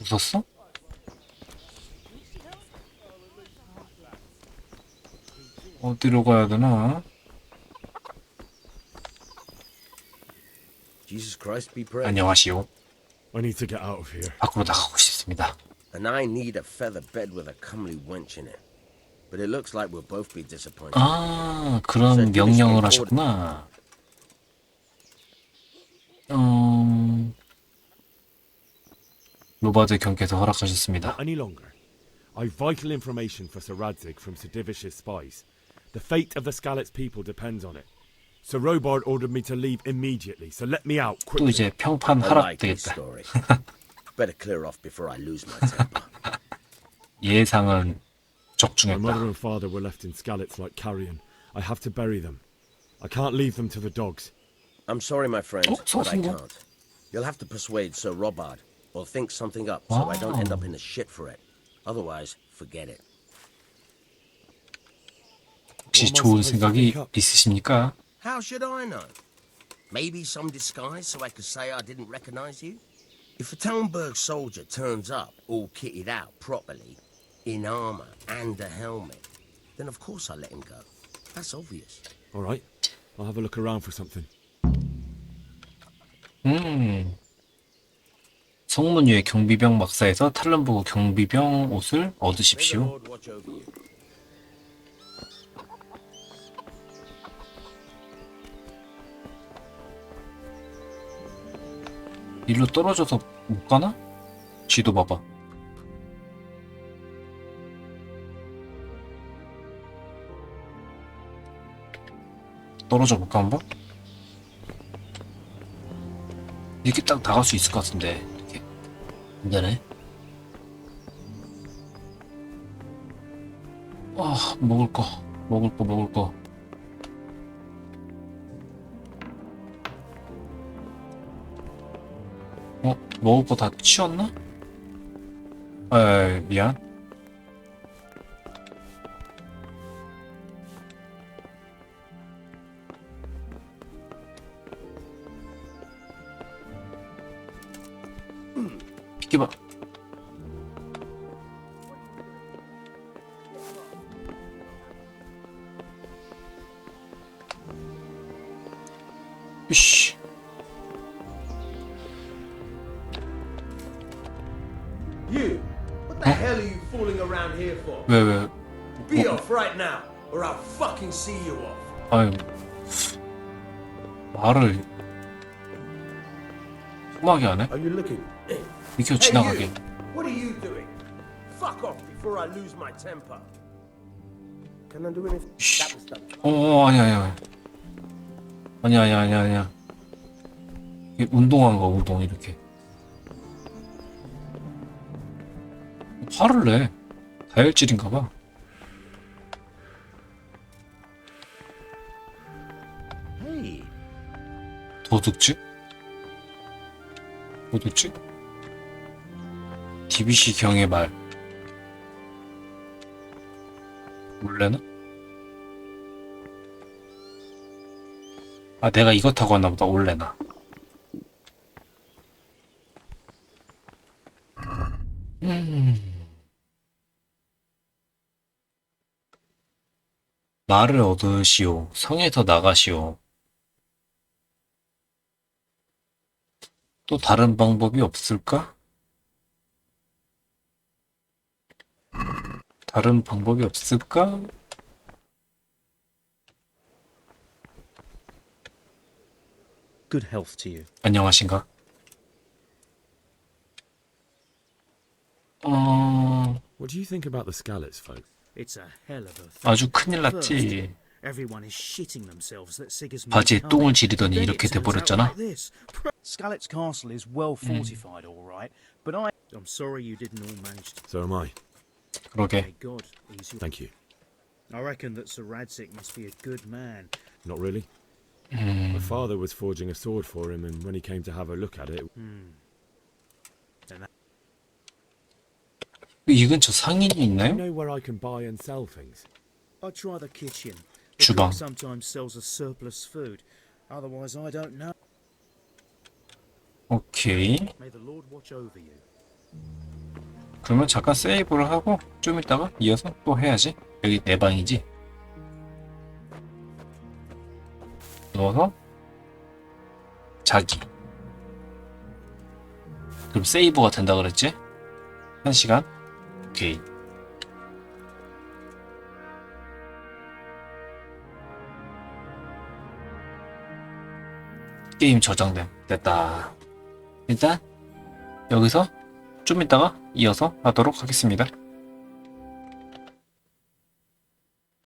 웃었어? 어디로 가야 되나? Jesus Christ be praised. 안녕하시오. I need to get out of here. 밖으로 나가고 싶습니다. And I need a feather bed with a comely wench in it. But it looks like we'll both be disappointed. 아, 그런 명령을 하셨구나. 로바드 경께서 허락하셨습니다. Not any longer. I've vital information for Sir Radzig from Sir Divish's spies. The fate of the Skalitz people depends on it. Sir Robard ordered me to leave immediately, so let me out 또 quickly. 이제 평판 I 하락 like this 되겠다. story. Better clear off before I lose my temper. 예상은 My 적중했다. mother and father were left in Skalitz like carrion. I have to bury them. I can't leave them to the dogs. I'm sorry, my friend, Oh, but I so- can't. You'll have to persuade Sir Robard, or think something up so I don't end up in the shit for it. Otherwise, forget it. 혹시 좋은 생각이 있으십니까? How should I know? Maybe some disguise so I could say I didn't recognize you? If a Talmberg soldier turns up all kitted out properly, in armor and a helmet, then of course I let him go. That's obvious. All right. I'll have a look around for something. 성문위의 경비병 막사에서 탈런버그 경비병 옷을 May the 얻으십시오. Lord watch over you. 일로 떨어져서 못 가나? 지도 봐봐. 떨어져 볼까 한번? 이렇게 딱 나갈 수 있을 것 같은데 이렇게 안 되네. 먹을 거. 먹을 거 다 치웠나? 아, 미안. 비켜봐. 이씨. You! What the hell are you fooling around here for? 왜? Be off right now, or I'll fucking see you off. 아유, 말을 심하게 하네? Are you looking? 비켜 지나가게. What are you doing? Fuck off before I lose my temper. Can I do anything? That was done. 아니야. 아니야. 이게 운동한 거, 운동, 이렇게. 화를 내. 다혈질인가 봐. Hey. 도둑질? DBC 경의 말. 몰래나? 아, 내가 이거 타고 왔나 보다, 올래나. 말을 얻으시오. 성에서 나가시오. 또 다른 방법이 없을까? 다른 방법이 없을까? Good health to you. 안녕하신가? What do you think about the Scalets, folk? It's a hell of a thing. 아주 큰일 났지. Everyone is shitting themselves that Sigismund 바지에 can't. 똥을 지리더니 Then it 이렇게 turns out 돼버렸잖아. like this. Scalet's castle is well fortified, all right, but I'm sorry you didn't all manage to. So am I. 그러게. May God ease your... Thank you. I reckon that Sir Radzig must be a good man. Not really. My father was forging a sword for him, and when he came to have a look at it... 이 근처 상인이 Do you 있나요? know where I can buy and sell things? I'll try the kitchen. The 주방. cook sometimes sells a surplus food. Otherwise, I don't know. 오케이. May the Lord watch over you. 그러면 잠깐 세이브를 하고 좀 이따가 이어서 또 해야지. 여기 내 방이지. 넣어서 자기. 그럼 세이브가 된다 그랬지? 1시간. 오케이. 게임 저장됨. 됐다. 일단 여기서 좀 이따가 이어서 하도록 하겠습니다.